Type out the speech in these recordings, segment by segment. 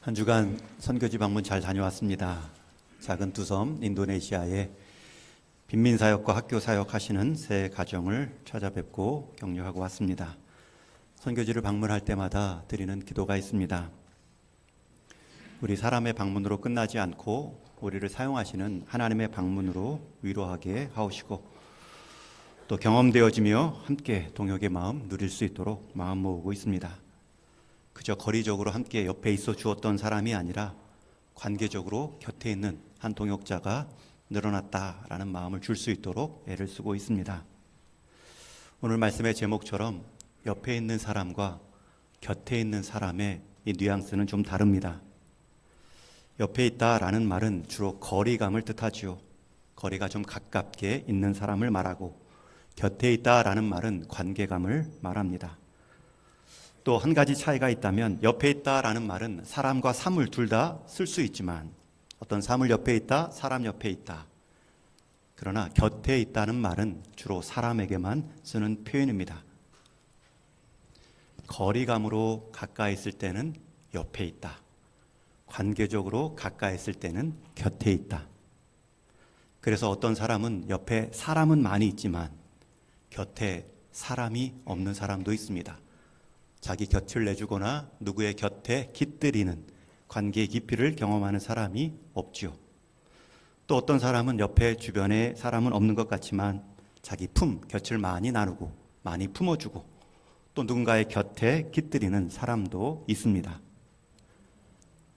한 주간 선교지 방문 잘 다녀왔습니다. 작은 두 섬 인도네시아에 빈민사역과 학교사역 하시는 세 가정을 찾아뵙고 격려하고 왔습니다. 선교지를 방문할 때마다 드리는 기도가 있습니다. 우리 사람의 방문으로 끝나지 않고 우리를 사용하시는 하나님의 방문으로 위로하게 하오시고 또 경험되어지며 함께 동역의 마음 누릴 수 있도록 마음 모으고 있습니다. 그저 거리적으로 함께 옆에 있어 주었던 사람이 아니라 관계적으로 곁에 있는 한 동역자가 늘어났다라는 마음을 줄 수 있도록 애를 쓰고 있습니다. 오늘 말씀의 제목처럼 옆에 있는 사람과 곁에 있는 사람의 이 뉘앙스는 좀 다릅니다. 옆에 있다라는 말은 주로 거리감을 뜻하지요. 거리가 좀 가깝게 있는 사람을 말하고, 곁에 있다라는 말은 관계감을 말합니다. 또 한 가지 차이가 있다면, 옆에 있다라는 말은 사람과 사물 둘 다 쓸 수 있지만, 어떤 사물 옆에 있다, 사람 옆에 있다. 그러나 곁에 있다는 말은 주로 사람에게만 쓰는 표현입니다. 거리감으로 가까이 있을 때는 옆에 있다. 관계적으로 가까이 있을 때는 곁에 있다. 그래서 어떤 사람은 옆에 사람은 많이 있지만 곁에 사람이 없는 사람도 있습니다. 자기 곁을 내주거나 누구의 곁에 깃들이는 관계의 깊이를 경험하는 사람이 없지요. 또 어떤 사람은 옆에 주변에 사람은 없는 것 같지만 자기 곁을 많이 나누고 많이 품어주고 또 누군가의 곁에 깃들이는 사람도 있습니다.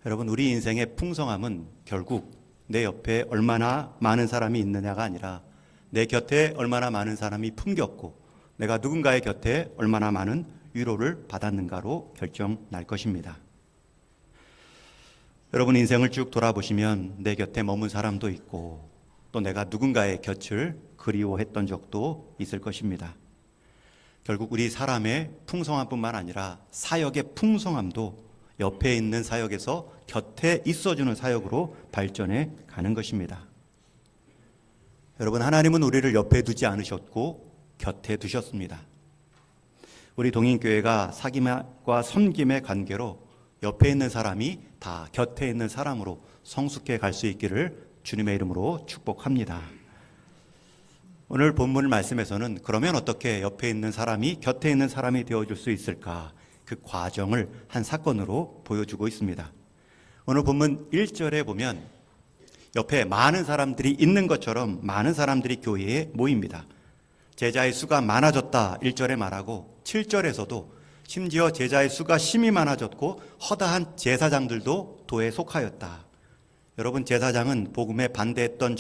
여러분, 우리 인생의 풍성함은 결국 내 옆에 얼마나 많은 사람이 있느냐가 아니라 내 곁에 얼마나 많은 사람이 품겼고 내가 누군가의 곁에 얼마나 많은 위로를 받았는가로 결정 날 것입니다. 여러분, 인생을 쭉 돌아보시면 내 곁에 머문 사람도 있고 또 내가 누군가의 곁을 그리워했던 적도 있을 것입니다. 결국 우리 사람의 풍성함뿐만 아니라 사역의 풍성함도 옆에 있는 사역에서 곁에 있어주는 사역으로 발전해 가는 것입니다. 여러분, 하나님은 우리를 옆에 두지 않으셨고 곁에 두셨습니다. 우리 동인교회가 사귐과 섬김의 관계로 옆에 있는 사람이 다 곁에 있는 사람으로 성숙해 갈 수 있기를 주님의 이름으로 축복합니다. 오늘 본문 말씀에서는 그러면 어떻게 옆에 있는 사람이 곁에 있는 사람이 되어줄 수 있을까? 그 과정을 한 사건으로 보여주고 있습니다. 오늘 본문 1절에 보면 옆에 많은 사람들이 있는 것처럼 많은 사람들이 교회에 모입니다. 제자의 수가 많아졌다 1절에 말하고 7절에서도 심지어 제자의 수가 심히 많아졌고 허다한 제사장들도 도에 속하였다. 여러분, 제사장은 복음에 반대했던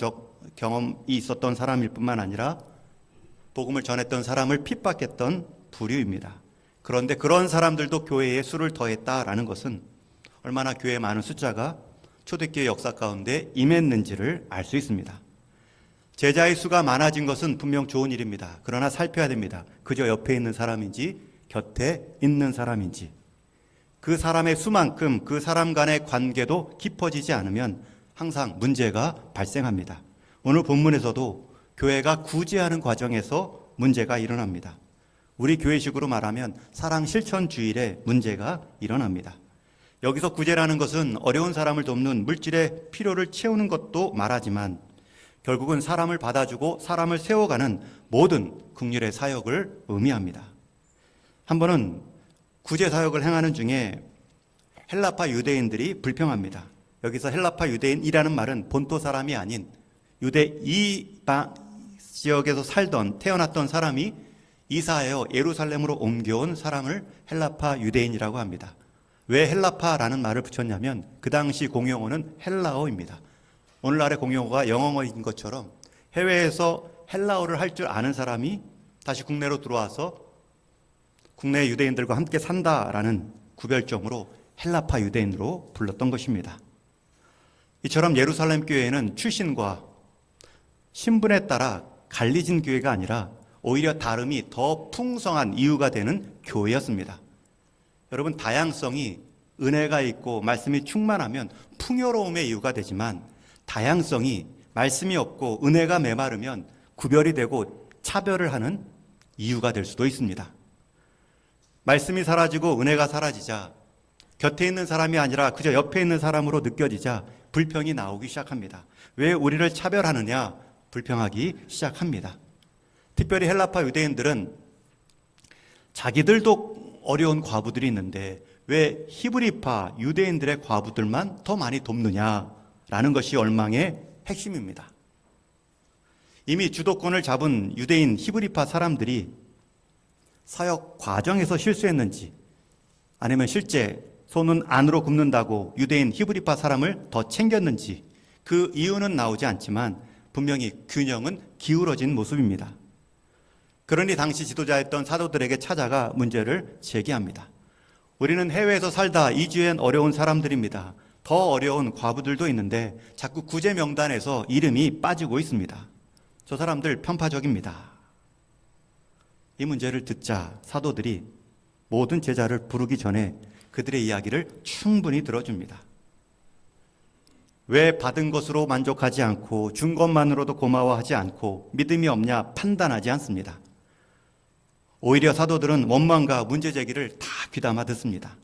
경험이 있었던 사람일 뿐만 아니라 복음을 전했던 사람을 핍박했던 부류입니다. 그런데 그런 사람들도 교회에 수를 더했다라는 것은 얼마나 교회에 많은 숫자가 초대교회 역사 가운데 임했는지를 알 수 있습니다. 제자의 수가 많아진 것은 분명 좋은 일입니다. 그러나 살펴야 됩니다. 그저 옆에 있는 사람인지 곁에 있는 사람인지, 그 사람의 수만큼 그 사람 간의 관계도 깊어지지 않으면 항상 문제가 발생합니다. 오늘 본문에서도 교회가 구제하는 과정에서 문제가 일어납니다. 우리 교회식으로 말하면 사랑 실천 주일에 문제가 일어납니다. 여기서 구제라는 것은 어려운 사람을 돕는 물질의 필요를 채우는 것도 말하지만 결국은 사람을 받아주고 사람을 세워가는 모든 긍휼의 사역을 의미합니다. 한 번은 구제 사역을 행하는 중에 헬라파 유대인들이 불평합니다. 여기서 헬라파 유대인이라는 말은 본토 사람이 아닌 유대 이방 지역에서 태어났던 사람이 이사하여 예루살렘으로 옮겨온 사람을 헬라파 유대인이라고 합니다. 왜 헬라파라는 말을 붙였냐면 그 당시 공용어는 헬라어입니다. 오늘날의 공용어가 영어인 것처럼 해외에서 헬라어를 할 줄 아는 사람이 다시 국내로 들어와서 국내 유대인들과 함께 산다라는 구별점으로 헬라파 유대인으로 불렀던 것입니다. 이처럼 예루살렘 교회는 출신과 신분에 따라 갈리진 교회가 아니라 오히려 다름이 더 풍성한 이유가 되는 교회였습니다. 여러분, 다양성이 은혜가 있고 말씀이 충만하면 풍요로움의 이유가 되지만 다양성이 말씀이 없고 은혜가 메마르면 구별이 되고 차별을 하는 이유가 될 수도 있습니다. 말씀이 사라지고 은혜가 사라지자 곁에 있는 사람이 아니라 그저 옆에 있는 사람으로 느껴지자 불평이 나오기 시작합니다. 왜 우리를 차별하느냐? 불평하기 시작합니다. 특별히 헬라파 유대인들은 자기들도 어려운 과부들이 있는데 왜 히브리파 유대인들의 과부들만 더 많이 돕느냐라는 것이 열망의 핵심입니다. 이미 주도권을 잡은 유대인 히브리파 사람들이 사역 과정에서 실수했는지 아니면 실제 손은 안으로 굽는다고 유대인 히브리파 사람을 더 챙겼는지 그 이유는 나오지 않지만 분명히 균형은 기울어진 모습입니다. 그러니 당시 지도자였던 사도들에게 찾아가 문제를 제기합니다. 우리는 해외에서 살다 이주한 어려운 사람들입니다. 더 어려운 과부들도 있는데 자꾸 구제 명단에서 이름이 빠지고 있습니다. 저 사람들 편파적입니다. 이 문제를 듣자 사도들이 모든 제자를 부르기 전에 그들의 이야기를 충분히 들어줍니다. 왜 받은 것으로 만족하지 않고 준 것만으로도 고마워하지 않고 믿음이 없냐 판단하지 않습니다. 오히려 사도들은 원망과 문제 제기를 다 귀담아 듣습니다.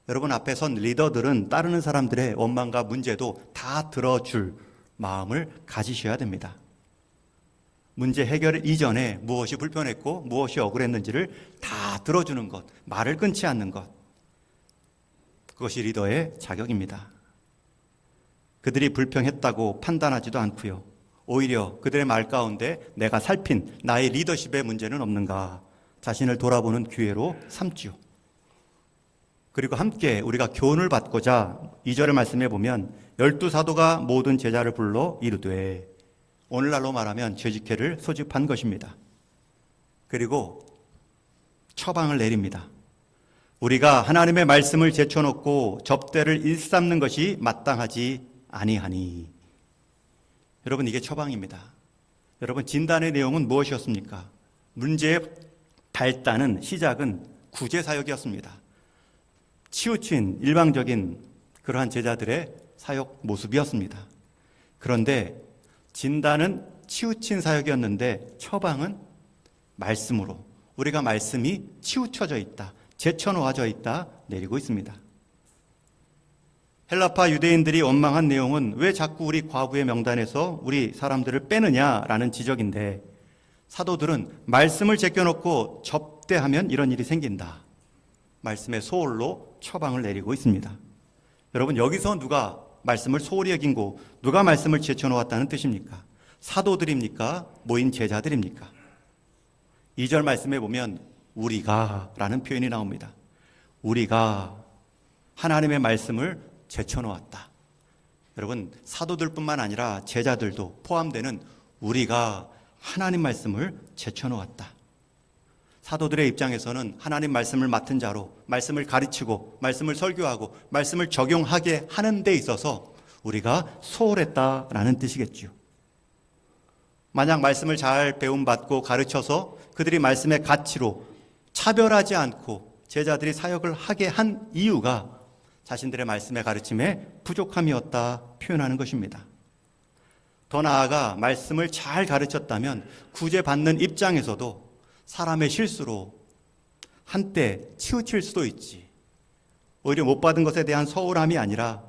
여러분 앞에 선 리더들은 따르는 사람들의 원망과 문제도 다 들어줄 마음을 가지셔야 됩니다. 문제 해결 이전에 무엇이 불편했고 무엇이 억울했는지를 다 들어주는 것, 말을 끊지 않는 것, 그것이 리더의 자격입니다. 그들이 불평했다고 판단하지도 않고요. 오히려 그들의 말 가운데 내가 살핀 나의 리더십의 문제는 없는가 자신을 돌아보는 기회로 삼지요. 그리고 함께 우리가 교훈을 받고자 2절의 말씀에 보면 12사도가 모든 제자를 불러 이르되, 오늘날로 말하면 죄직회를 소집한 것입니다. 그리고 처방을 내립니다. 우리가 하나님의 말씀을 제쳐놓고 접대를 일삼는 것이 마땅하지 아니하니. 여러분 이게 처방입니다. 여러분 진단의 내용은 무엇이었습니까? 문제의 발단은 시작은 구제사역이었습니다. 치우친 일방적인 그러한 제자들의 사역 모습이었습니다. 그런데 진단은 치우친 사역이었는데 처방은 말씀으로 우리가 말씀이 치우쳐져 있다, 제쳐놓아져 있다 내리고 있습니다. 헬라파 유대인들이 원망한 내용은 왜 자꾸 우리 과부의 명단에서 우리 사람들을 빼느냐라는 지적인데 사도들은 말씀을 제껴놓고 접대하면 이런 일이 생긴다. 말씀의 소홀로 처방을 내리고 있습니다. 여러분 여기서 누가 말씀을 소홀히 여긴고 누가 말씀을 제쳐놓았다는 뜻입니까? 사도들입니까? 모인 제자들입니까? 2절 말씀에 보면 우리가 라는 표현이 나옵니다. 우리가 하나님의 말씀을 제쳐놓았다. 여러분 사도들뿐만 아니라 제자들도 포함되는 우리가 하나님 말씀을 제쳐놓았다. 사도들의 입장에서는 하나님 말씀을 맡은 자로 말씀을 가르치고 말씀을 설교하고 말씀을 적용하게 하는 데 있어서 우리가 소홀했다라는 뜻이겠죠. 만약 말씀을 잘 배움받고 가르쳐서 그들이 말씀의 가치로 차별하지 않고 제자들이 사역을 하게 한 이유가 자신들의 말씀의 가르침에 부족함이었다 표현하는 것입니다. 더 나아가 말씀을 잘 가르쳤다면 구제받는 입장에서도 사람의 실수로 한때 치우칠 수도 있지. 오히려 못 받은 것에 대한 서운함이 아니라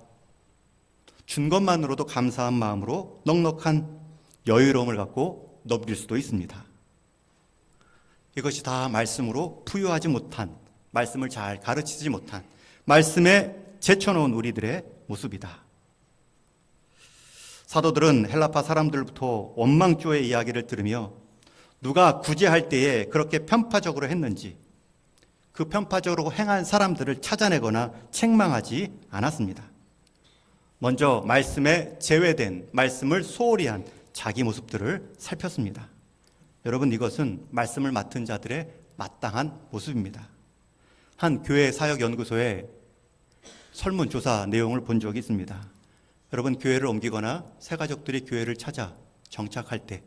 준 것만으로도 감사한 마음으로 넉넉한 여유로움을 갖고 넘길 수도 있습니다. 이것이 다 말씀으로 부유하지 못한, 말씀을 잘 가르치지 못한, 말씀에 제쳐놓은 우리들의 모습이다. 사도들은 헬라파 사람들부터 원망조의 이야기를 들으며 누가 구제할 때에 그렇게 편파적으로 했는지 그 편파적으로 행한 사람들을 찾아내거나 책망하지 않았습니다. 먼저 말씀에 제외된, 말씀을 소홀히 한 자기 모습들을 살폈습니다. 여러분 이것은 말씀을 맡은 자들의 마땅한 모습입니다. 한 교회 사역연구소에 설문조사 내용을 본 적이 있습니다. 여러분 교회를 옮기거나 새가족들이 교회를 찾아 정착할 때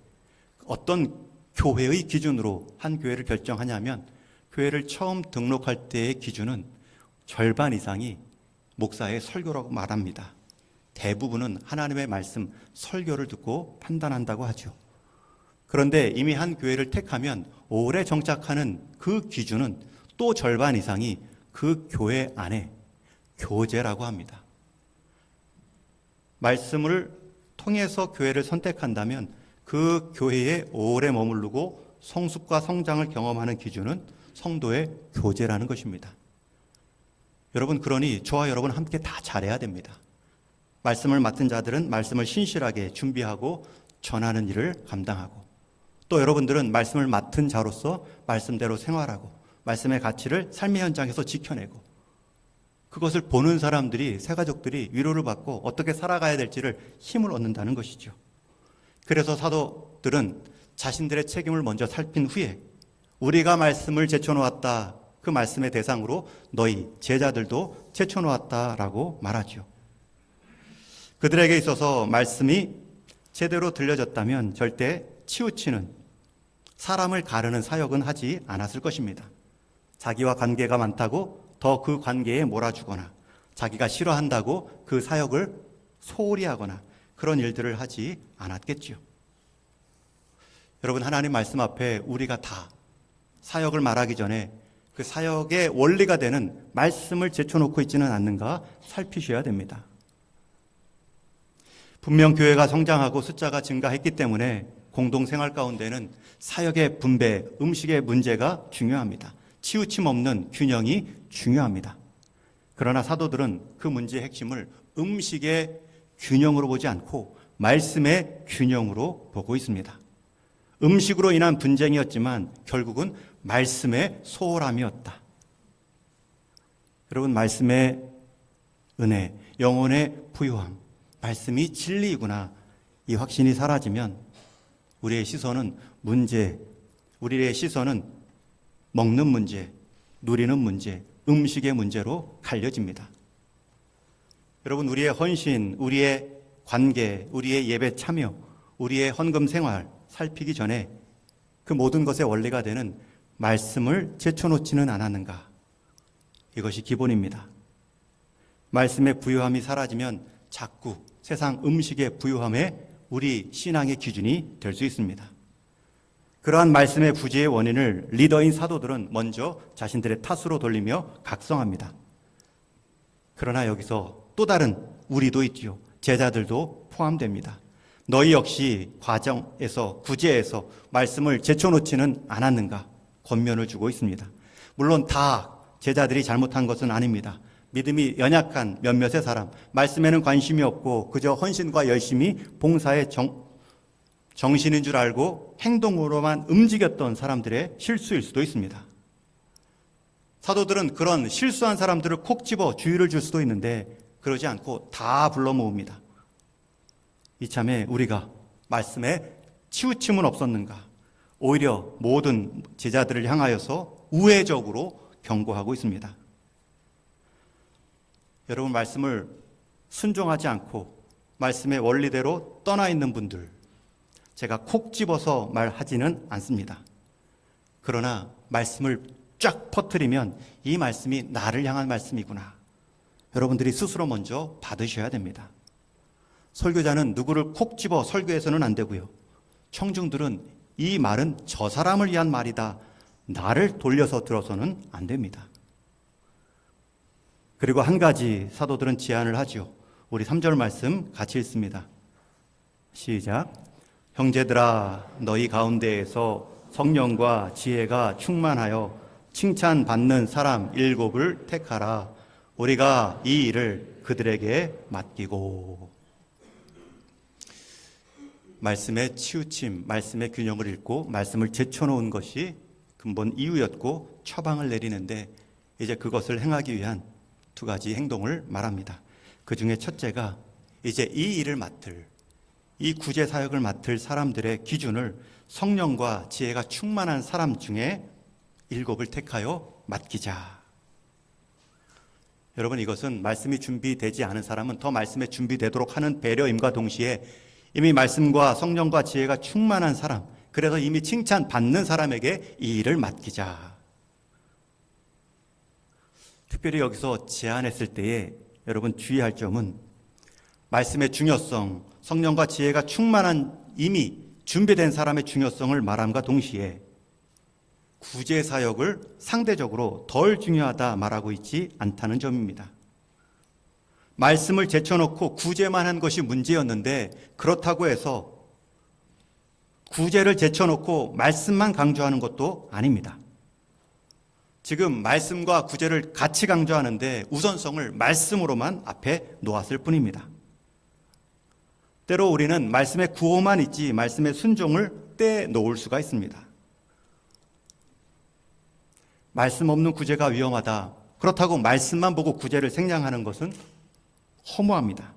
어떤 교회의 기준으로 한 교회를 결정하냐면 교회를 처음 등록할 때의 기준은 절반 이상이 목사의 설교라고 말합니다. 대부분은 하나님의 말씀, 설교를 듣고 판단한다고 하죠. 그런데 이미 한 교회를 택하면 오래 정착하는 그 기준은 또 절반 이상이 그 교회 안에 교제라고 합니다. 말씀을 통해서 교회를 선택한다면 그 교회에 오래 머무르고 성숙과 성장을 경험하는 기준은 성도의 교제라는 것입니다. 여러분, 그러니 저와 여러분 함께 다 잘해야 됩니다. 말씀을 맡은 자들은 말씀을 신실하게 준비하고 전하는 일을 감당하고, 또 여러분들은 말씀을 맡은 자로서 말씀대로 생활하고 말씀의 가치를 삶의 현장에서 지켜내고, 그것을 보는 사람들이, 새가족들이 위로를 받고 어떻게 살아가야 될지를 힘을 얻는다는 것이죠. 그래서 사도들은 자신들의 책임을 먼저 살핀 후에 우리가 말씀을 제쳐놓았다, 그 말씀의 대상으로 너희 제자들도 제쳐놓았다라고 말하죠. 그들에게 있어서 말씀이 제대로 들려졌다면 절대 치우치는, 사람을 가르는 사역은 하지 않았을 것입니다. 자기와 관계가 많다고 더 그 관계에 몰아주거나, 자기가 싫어한다고 그 사역을 소홀히 하거나 그런 일들을 하지 않았겠지요. 여러분, 하나님 말씀 앞에 우리가 다 사역을 말하기 전에 그 사역의 원리가 되는 말씀을 제쳐놓고 있지는 않는가 살피셔야 됩니다. 분명 교회가 성장하고 숫자가 증가했기 때문에 공동생활 가운데는 사역의 분배, 음식의 문제가 중요합니다. 치우침 없는 균형이 중요합니다. 그러나 사도들은 그 문제의 핵심을 음식의 균형으로 보지 않고 말씀의 균형으로 보고 있습니다. 음식으로 인한 분쟁이었지만 결국은 말씀의 소홀함이었다. 여러분, 말씀의 은혜, 영혼의 부유함, 말씀이 진리이구나, 이 확신이 사라지면 우리의 시선은 우리의 시선은 먹는 문제, 누리는 문제, 음식의 문제로 갈려집니다. 여러분, 우리의 헌신, 우리의 관계, 우리의 예배 참여, 우리의 헌금 생활 살피기 전에 그 모든 것의 원리가 되는 말씀을 제쳐놓지는 않았는가? 이것이 기본입니다. 말씀의 부유함이 사라지면 자꾸 세상 음식의 부유함에 우리 신앙의 기준이 될 수 있습니다. 그러한 말씀의 부재의 원인을 리더인 사도들은 먼저 자신들의 탓으로 돌리며 각성합니다. 그러나 여기서 또 다른 우리도 있지요. 제자들도 포함됩니다. 너희 역시 과정에서, 구제에서 말씀을 제쳐놓지는 않았는가 권면을 주고 있습니다. 물론 다 제자들이 잘못한 것은 아닙니다. 믿음이 연약한 몇몇의 사람, 말씀에는 관심이 없고 그저 헌신과 열심히 봉사에 정신인 줄 알고 행동으로만 움직였던 사람들의 실수일 수도 있습니다. 사도들은 그런 실수한 사람들을 콕 집어 주의를 줄 수도 있는데 그러지 않고 다 불러 모읍니다. 이참에 우리가 말씀에 치우침은 없었는가? 오히려 모든 제자들을 향하여서 우회적으로 경고하고 있습니다. 여러분, 말씀을 순종하지 않고 말씀의 원리대로 떠나 있는 분들, 제가 콕 집어서 말하지는 않습니다. 그러나 말씀을 쫙 퍼뜨리면 이 말씀이 나를 향한 말씀이구나, 여러분들이 스스로 먼저 받으셔야 됩니다. 설교자는 누구를 콕 집어 설교해서는 안 되고요. 청중들은 이 말은 저 사람을 위한 말이다, 나를 돌려서 들어서는 안 됩니다. 그리고 한 가지 사도들은 제안을 하죠. 우리 3절 말씀 같이 읽습니다. 시작. 형제들아, 너희 가운데에서 성령과 지혜가 충만하여 칭찬받는 사람 7을 택하라. 우리가 이 일을 그들에게 맡기고. 말씀의 치우침, 말씀의 균형을 잃고 말씀을 제쳐놓은 것이 근본 이유였고 처방을 내리는데, 이제 그것을 행하기 위한 2가지 행동을 말합니다. 그 중에 첫째가 이제 이 일을 맡을, 이 구제 사역을 맡을 사람들의 기준을 성령과 지혜가 충만한 사람 중에 7을 택하여 맡기자. 여러분, 이것은 말씀이 준비되지 않은 사람은 더 말씀에 준비되도록 하는 배려임과 동시에 이미 말씀과 성령과 지혜가 충만한 사람, 그래서 이미 칭찬받는 사람에게 이 일을 맡기자. 특별히 여기서 제안했을 때에 여러분 주의할 점은 말씀의 중요성, 성령과 지혜가 충만한 이미 준비된 사람의 중요성을 말함과 동시에 구제 사역을 상대적으로 덜 중요하다 말하고 있지 않다는 점입니다. 말씀을 제쳐놓고 구제만 한 것이 문제였는데 그렇다고 해서 구제를 제쳐놓고 말씀만 강조하는 것도 아닙니다. 지금 말씀과 구제를 같이 강조하는데 우선성을 말씀으로만 앞에 놓았을 뿐입니다. 때로 우리는 말씀의 구호만 있지 말씀의 순종을 떼놓을 수가 있습니다. 말씀 없는 구제가 위험하다. 그렇다고 말씀만 보고 구제를 생략하는 것은 허무합니다.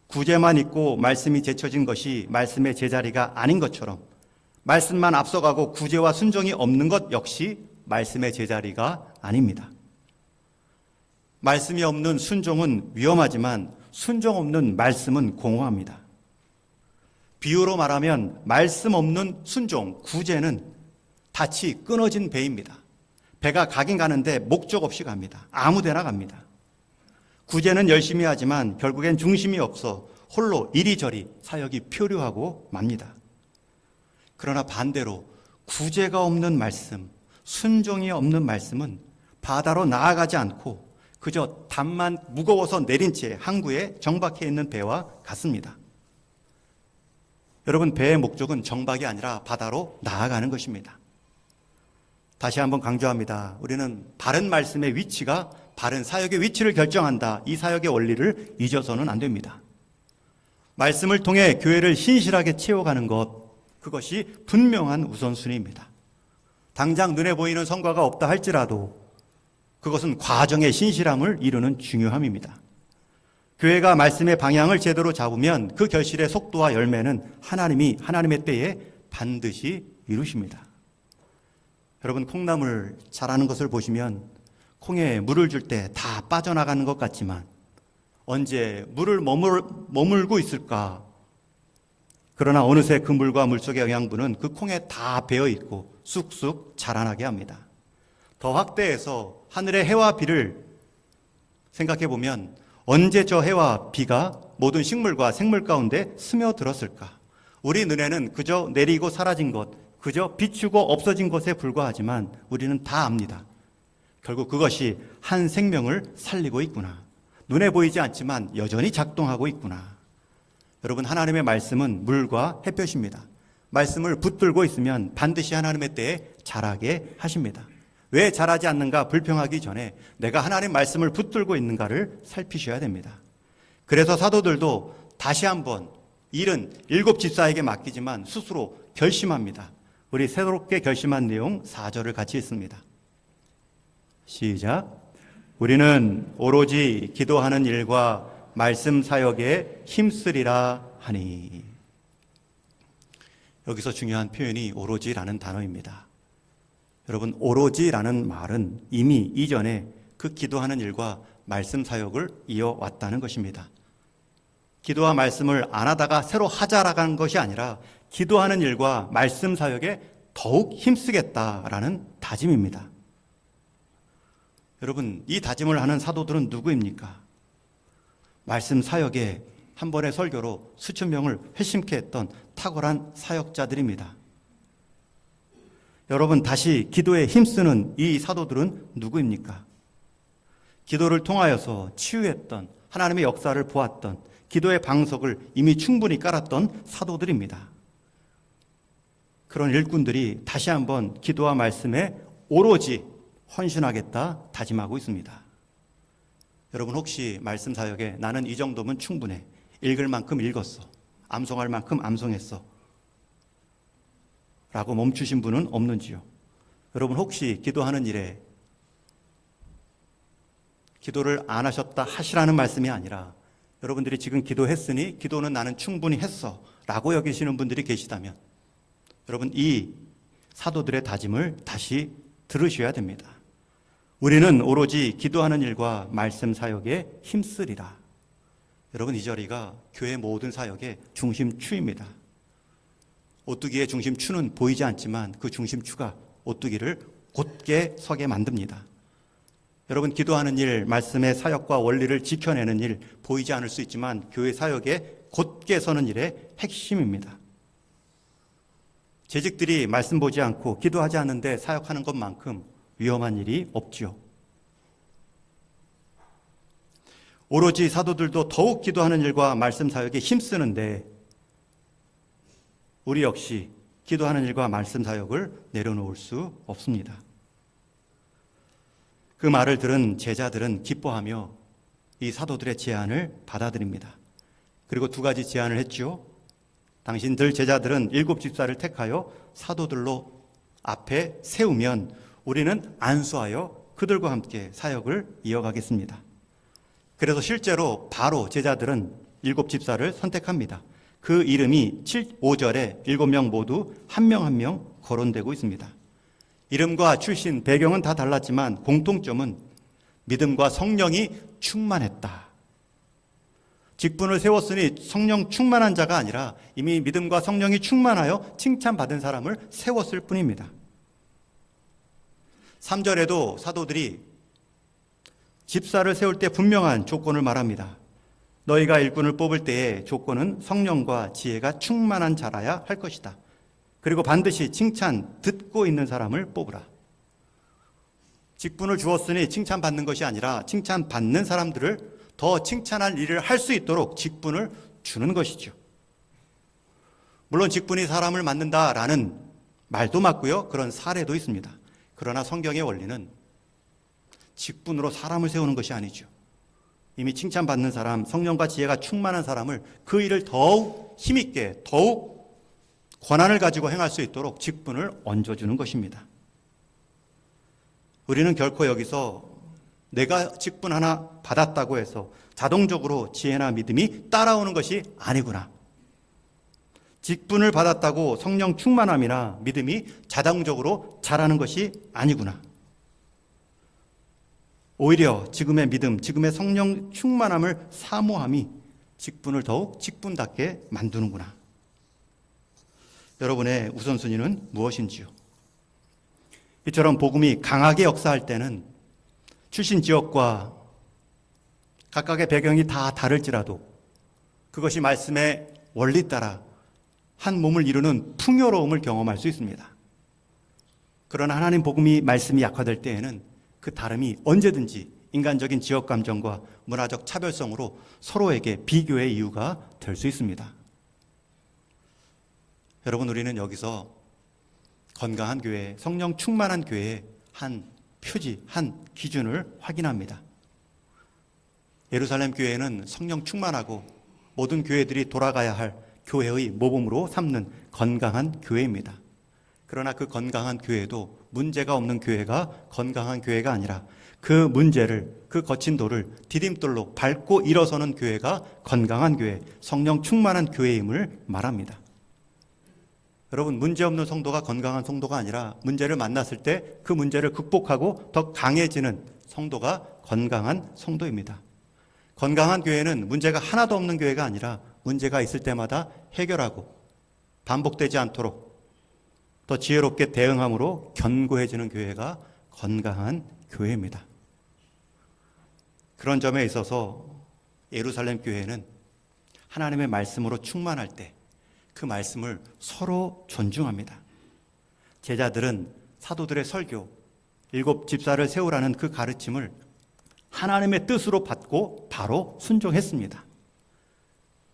구제만 있고 말씀이 제쳐진 것이 말씀의 제자리가 아닌 것처럼 말씀만 앞서가고 구제와 순종이 없는 것 역시 말씀의 제자리가 아닙니다. 말씀이 없는 순종은 위험하지만 순종 없는 말씀은 공허합니다. 비유로 말하면 말씀 없는 순종, 구제는 닻이 끊어진 배입니다. 배가 가긴 가는데 목적 없이 갑니다. 아무 데나 갑니다. 구제는 열심히 하지만 결국엔 중심이 없어 홀로 이리저리 사역이 표류하고 맙니다. 그러나 반대로 구제가 없는 말씀, 순종이 없는 말씀은 바다로 나아가지 않고 그저 담만 무거워서 내린 채 항구에 정박해 있는 배와 같습니다. 여러분, 배의 목적은 정박이 아니라 바다로 나아가는 것입니다. 다시 한번 강조합니다. 우리는 바른 말씀의 위치가 바른 사역의 위치를 결정한다. 이 사역의 원리를 잊어서는 안 됩니다. 말씀을 통해 교회를 신실하게 채워가는 것, 그것이 분명한 우선순위입니다. 당장 눈에 보이는 성과가 없다 할지라도 그것은 과정의 신실함을 이루는 중요함입니다. 교회가 말씀의 방향을 제대로 잡으면 그 결실의 속도와 열매는 하나님이 하나님의 때에 반드시 이루십니다. 여러분, 콩나물 자라는 것을 보시면 콩에 물을 줄 때 다 빠져나가는 것 같지만 언제 물을 머물고 있을까? 그러나 어느새 그 물과 물속의 영양분은 그 콩에 다 배어 있고 쑥쑥 자라나게 합니다. 더 확대해서 하늘의 해와 비를 생각해 보면 언제 저 해와 비가 모든 식물과 생물 가운데 스며들었을까? 우리 눈에는 그저 내리고 사라진 것, 그저 비추고 없어진 것에 불과하지만 우리는 다 압니다. 결국 그것이 한 생명을 살리고 있구나. 눈에 보이지 않지만 여전히 작동하고 있구나. 여러분, 하나님의 말씀은 물과 햇볕입니다. 말씀을 붙들고 있으면 반드시 하나님의 때에 자라게 하십니다. 왜 자라지 않는가 불평하기 전에 내가 하나님 말씀을 붙들고 있는가를 살피셔야 됩니다. 그래서 사도들도 다시 한번 일은 7 집사에게 맡기지만 스스로 결심합니다. 우리 새롭게 결심한 내용 4절을 같이 읽습니다. 시작. 우리는 오로지 기도하는 일과 말씀 사역에 힘쓰리라 하니. 여기서 중요한 표현이 오로지라는 단어입니다. 여러분, 오로지라는 말은 이미 이전에 그 기도하는 일과 말씀 사역을 이어왔다는 것입니다. 기도와 말씀을 안 하다가 새로 하자라는 것이 아니라 기도하는 일과 말씀 사역에 더욱 힘쓰겠다라는 다짐입니다. 여러분, 이 다짐을 하는 사도들은 누구입니까? 말씀 사역에 한 번의 설교로 수천 명을 회심케 했던 탁월한 사역자들입니다. 여러분, 다시 기도에 힘쓰는 이 사도들은 누구입니까? 기도를 통하여서 치유했던, 하나님의 역사를 보았던, 기도의 방석을 이미 충분히 깔았던 사도들입니다. 그런 일꾼들이 다시 한번 기도와 말씀에 오로지 헌신하겠다 다짐하고 있습니다. 여러분, 혹시 말씀 사역에 나는 이 정도면 충분해, 읽을 만큼 읽었어, 암송할 만큼 암송했어 라고 멈추신 분은 없는지요? 여러분, 혹시 기도하는 일에 기도를 안 하셨다 하시라는 말씀이 아니라 여러분들이 지금 기도했으니 기도는 나는 충분히 했어 라고 여기시는 분들이 계시다면 여러분, 이 사도들의 다짐을 다시 들으셔야 됩니다. 우리는 오로지 기도하는 일과 말씀 사역에 힘쓰리라. 여러분, 이 자리가 교회 모든 사역의 중심추입니다. 오뚜기의 중심추는 보이지 않지만 그 중심추가 오뚜기를 곧게 서게 만듭니다. 여러분, 기도하는 일, 말씀의 사역과 원리를 지켜내는 일, 보이지 않을 수 있지만 교회 사역에 곧게 서는 일의 핵심입니다. 재직들이 말씀 보지 않고 기도하지 않는데 사역하는 것만큼 위험한 일이 없지요. 오로지 사도들도 더욱 기도하는 일과 말씀 사역에 힘쓰는데 우리 역시 기도하는 일과 말씀 사역을 내려놓을 수 없습니다. 그 말을 들은 제자들은 기뻐하며 이 사도들의 제안을 받아들입니다. 그리고 두 가지 제안을 했죠. 당신들 제자들은 7 집사를 택하여 사도들로 앞에 세우면 우리는 안수하여 그들과 함께 사역을 이어가겠습니다. 그래서 실제로 바로 제자들은 7 집사를 선택합니다. 그 이름이 5절에 7명 모두 한 명 한 명 거론되고 있습니다. 이름과 출신, 배경은 다 달랐지만 공통점은 믿음과 성령이 충만했다. 직분을 세웠으니 성령 충만한 자가 아니라 이미 믿음과 성령이 충만하여 칭찬받은 사람을 세웠을 뿐입니다. 3절에도 사도들이 집사를 세울 때 분명한 조건을 말합니다. 너희가 일꾼을 뽑을 때의 조건은 성령과 지혜가 충만한 자라야 할 것이다. 그리고 반드시 칭찬 듣고 있는 사람을 뽑으라. 직분을 주었으니 칭찬받는 것이 아니라 칭찬받는 사람들을 더 칭찬할 일을 할 수 있도록 직분을 주는 것이죠. 물론 직분이 사람을 만든다라는 말도 맞고요. 그런 사례도 있습니다. 그러나 성경의 원리는 직분으로 사람을 세우는 것이 아니죠. 이미 칭찬받는 사람, 성령과 지혜가 충만한 사람을 그 일을 더욱 힘있게, 더욱 권한을 가지고 행할 수 있도록 직분을 얹어주는 것입니다. 우리는 결코 여기서 내가 직분 하나 받았다고 해서 자동적으로 지혜나 믿음이 따라오는 것이 아니구나. 직분을 받았다고 성령 충만함이나 믿음이 자동적으로 자라는 것이 아니구나. 오히려 지금의 믿음, 지금의 성령 충만함을 사모함이 직분을 더욱 직분답게 만드는구나. 여러분의 우선순위는 무엇인지요? 이처럼 복음이 강하게 역사할 때는 출신 지역과 각각의 배경이 다 다를지라도 그것이 말씀의 원리 따라 한 몸을 이루는 풍요로움을 경험할 수 있습니다. 그러나 하나님 복음이 말씀이 약화될 때에는 그 다름이 언제든지 인간적인 지역 감정과 문화적 차별성으로 서로에게 비교의 이유가 될 수 있습니다. 여러분, 우리는 여기서 건강한 교회, 성령 충만한 교회의 한 표지, 한 기준을 확인합니다. 예루살렘 교회는 성령 충만하고 모든 교회들이 돌아가야 할 교회의 모범으로 삼는 건강한 교회입니다. 그러나 그 건강한 교회도 문제가 없는 교회가 건강한 교회가 아니라 그 문제를, 그 거친 돌을 디딤돌로 밟고 일어서는 교회가 건강한 교회, 성령 충만한 교회임을 말합니다. 여러분, 문제없는 성도가 건강한 성도가 아니라 문제를 만났을 때 그 문제를 극복하고 더 강해지는 성도가 건강한 성도입니다. 건강한 교회는 문제가 하나도 없는 교회가 아니라 문제가 있을 때마다 해결하고 반복되지 않도록 더 지혜롭게 대응함으로 견고해지는 교회가 건강한 교회입니다. 그런 점에 있어서 예루살렘 교회는 하나님의 말씀으로 충만할 때 그 말씀을 서로 존중합니다. 제자들은 사도들의 설교, 7 집사를 세우라는 그 가르침을 하나님의 뜻으로 받고 바로 순종했습니다.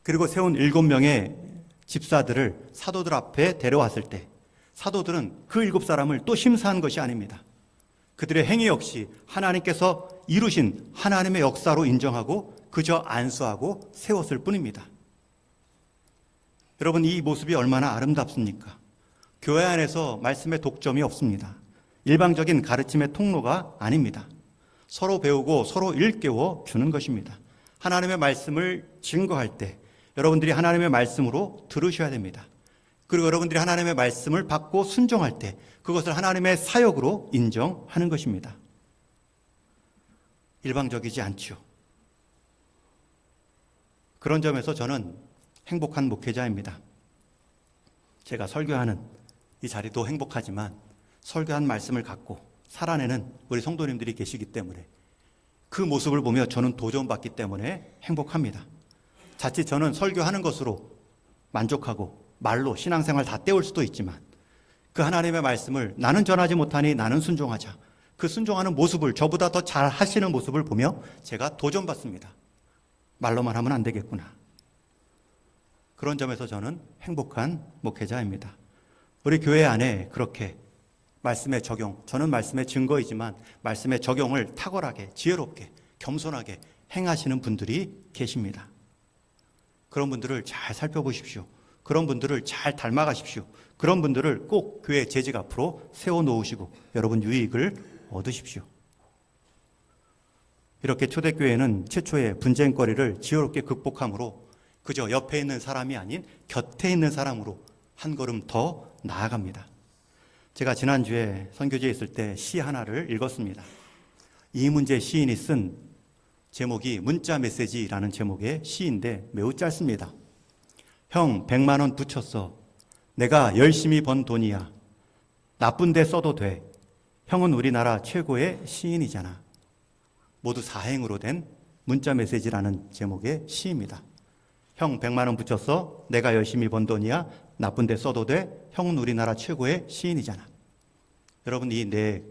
그리고 세운 7명의 집사들을 사도들 앞에 데려왔을 때 사도들은 그 7사람을 또 심사한 것이 아닙니다. 그들의 행위 역시 하나님께서 이루신 하나님의 역사로 인정하고 그저 안수하고 세웠을 뿐입니다. 여러분, 이 모습이 얼마나 아름답습니까? 교회 안에서 말씀의 독점이 없습니다. 일방적인 가르침의 통로가 아닙니다. 서로 배우고 서로 일깨워 주는 것입니다. 하나님의 말씀을 증거할 때 여러분들이 하나님의 말씀으로 들으셔야 됩니다. 그리고 여러분들이 하나님의 말씀을 받고 순종할 때 그것을 하나님의 사역으로 인정하는 것입니다. 일방적이지 않죠. 그런 점에서 저는 행복한 목회자입니다. 제가 설교하는 이 자리도 행복하지만 설교한 말씀을 갖고 살아내는 우리 성도님들이 계시기 때문에 그 모습을 보며 저는 도전받기 때문에 행복합니다. 자칫 저는 설교하는 것으로 만족하고 말로 신앙생활 다 때울 수도 있지만 그 하나님의 말씀을 나는 전하지 못하니 나는 순종하자. 그 순종하는 모습을, 저보다 더 잘 하시는 모습을 보며 제가 도전받습니다. 말로만 하면 안 되겠구나. 그런 점에서 저는 행복한 목회자입니다. 우리 교회 안에 그렇게 말씀의 적용, 저는 말씀의 증거이지만 말씀의 적용을 탁월하게, 지혜롭게, 겸손하게 행하시는 분들이 계십니다. 그런 분들을 잘 살펴보십시오. 그런 분들을 잘 닮아가십시오. 그런 분들을 꼭 교회 재직 앞으로 세워놓으시고 여러분 유익을 얻으십시오. 이렇게 초대교회는 최초의 분쟁거리를 지혜롭게 극복함으로 그저 옆에 있는 사람이 아닌 곁에 있는 사람으로 한 걸음 더 나아갑니다. 제가 지난주에 선교지에 있을 때 시 하나를 읽었습니다. 이문재 시인이 쓴 제목이 문자 메시지라는 제목의 시인데 매우 짧습니다. 형 100만 원 붙였어. 내가 열심히 번 돈이야. 나쁜 데 써도 돼. 형은 우리나라 최고의 시인이잖아. 모두 사행으로 된 문자 메시지라는 제목의 시입니다. 형 100만 원 붙였어. 내가 열심히 번 돈이야. 나쁜 데 써도 돼. 형은 우리나라 최고의 시인이잖아. 여러분 이 네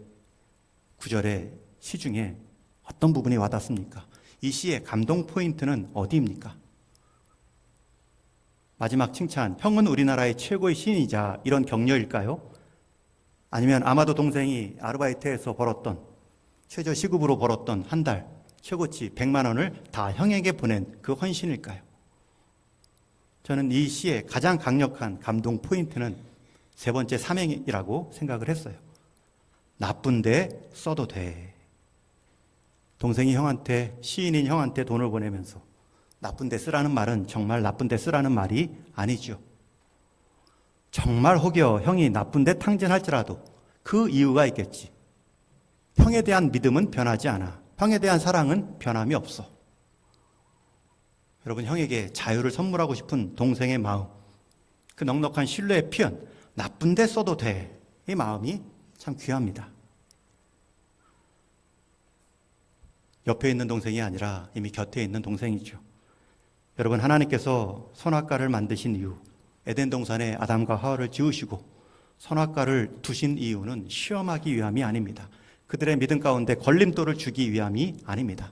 구절의 시 중에 어떤 부분이 와닿습니까? 이 시의 감동 포인트는 어디입니까? 마지막 칭찬, 형은 우리나라의 최고의 시인이자 이런 격려일까요? 아니면 아마도 동생이 아르바이트에서 벌었던 최저 시급으로 벌었던 한 달 최고치 100만 원을 다 형에게 보낸 그 헌신일까요? 저는 이 시의 가장 강력한 감동 포인트는 세 번째 사명이라고 생각을 했어요. 나쁜데 써도 돼. 동생이 형한테, 시인인 형한테 돈을 보내면서 나쁜데 쓰라는 말은 정말 나쁜데 쓰라는 말이 아니죠. 정말 혹여 형이 나쁜데 탕진할지라도 그 이유가 있겠지. 형에 대한 믿음은 변하지 않아. 형에 대한 사랑은 변함이 없어. 여러분, 형에게 자유를 선물하고 싶은 동생의 마음, 그 넉넉한 신뢰의 표현, 나쁜데 써도 돼. 이 마음이 참 귀합니다. 옆에 있는 동생이 아니라 이미 곁에 있는 동생이죠. 여러분, 하나님께서 선악과를 만드신 이유, 에덴 동산에 아담과 하와를 지으시고 선악과를 두신 이유는 시험하기 위함이 아닙니다. 그들의 믿음 가운데 걸림돌을 주기 위함이 아닙니다.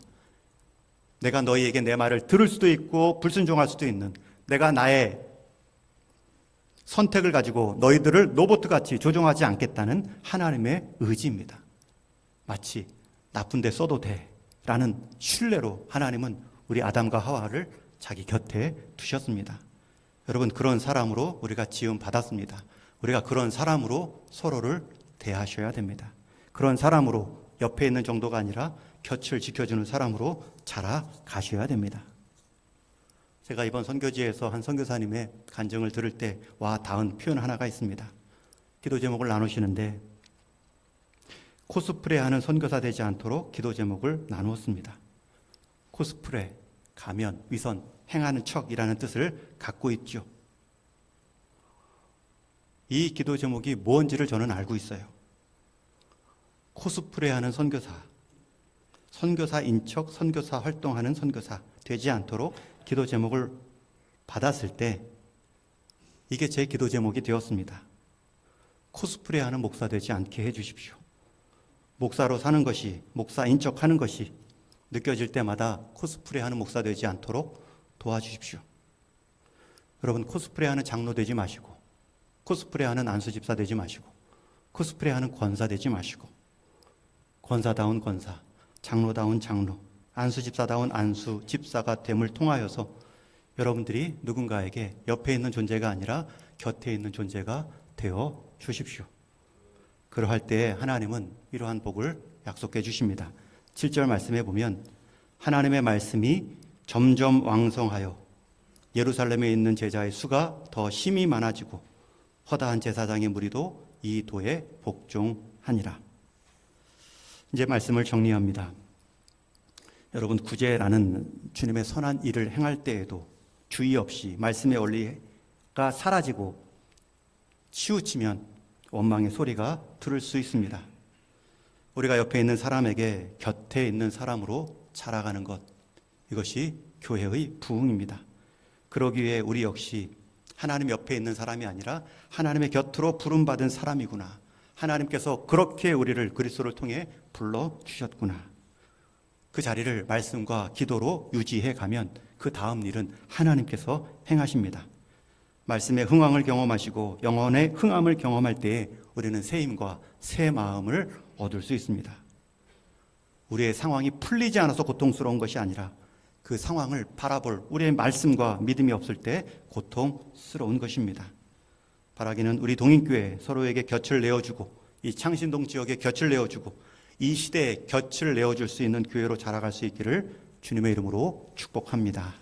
내가 너희에게 내 말을 들을 수도 있고 불순종할 수도 있는, 내가 나의 선택을 가지고 너희들을 로봇같이 조종하지 않겠다는 하나님의 의지입니다. 마치 나쁜데 써도 돼 라는 신뢰로 하나님은 우리 아담과 하와를 자기 곁에 두셨습니다. 여러분, 그런 사람으로 우리가 지음 받았습니다. 우리가 그런 사람으로 서로를 대하셔야 됩니다. 그런 사람으로 옆에 있는 정도가 아니라 곁을 지켜주는 사람으로 자라가셔야 됩니다. 제가 이번 선교지에서 한 선교사님의 간증을 들을 때 와 닿은 표현 하나가 있습니다. 기도 제목을 나누시는데 코스프레하는 선교사 되지 않도록 기도 제목을 나누었습니다. 코스프레, 가면, 위선, 행하는 척이라는 뜻을 갖고 있죠. 이 기도 제목이 뭔지를 저는 알고 있어요. 코스프레하는 선교사, 선교사인 척 선교사 활동하는 선교사 되지 않도록 기도 제목을 받았을 때 이게 제 기도 제목이 되었습니다. 코스프레하는 목사 되지 않게 해주십시오. 목사로 사는 것이, 목사인 척 하는 것이 느껴질 때마다 코스프레하는 목사 되지 않도록 도와주십시오. 여러분, 코스프레하는 장로 되지 마시고, 코스프레하는 안수 집사 되지 마시고, 코스프레하는 권사 되지 마시고, 권사다운 권사, 장로다운 장로, 안수 집사다운 안수 집사가 됨을 통하여서 여러분들이 누군가에게 옆에 있는 존재가 아니라 곁에 있는 존재가 되어 주십시오. 그러할 때 하나님은 이러한 복을 약속해 주십니다. 7절 말씀에 보면 하나님의 말씀이 점점 왕성하여 예루살렘에 있는 제자의 수가 더 심히 많아지고 허다한 제사장의 무리도 이 도에 복종하니라. 이제 말씀을 정리합니다. 여러분, 구제라는 주님의 선한 일을 행할 때에도 주의 없이 말씀의 원리가 사라지고 치우치면 원망의 소리가 들을 수 있습니다. 우리가 옆에 있는 사람에게 곁에 있는 사람으로 자라가는 것, 이것이 교회의 부흥입니다. 그러기 위해 우리 역시 하나님 옆에 있는 사람이 아니라 하나님의 곁으로 부름받은 사람이구나. 하나님께서 그렇게 우리를 그리스도를 통해 불러주셨구나. 그 자리를 말씀과 기도로 유지해 가면 그 다음 일은 하나님께서 행하십니다. 말씀의 흥황을 경험하시고 영혼의 흥함을 경험할 때에 우리는 새 힘과 새 마음을 얻을 수 있습니다. 우리의 상황이 풀리지 않아서 고통스러운 것이 아니라 그 상황을 바라볼 우리의 말씀과 믿음이 없을 때 고통스러운 것입니다. 바라기는 우리 동인교회 서로에게 곁을 내어주고 이 창신동 지역에 곁을 내어주고 이 시대에 곁을 내어줄 수 있는 교회로 자라갈 수 있기를 주님의 이름으로 축복합니다.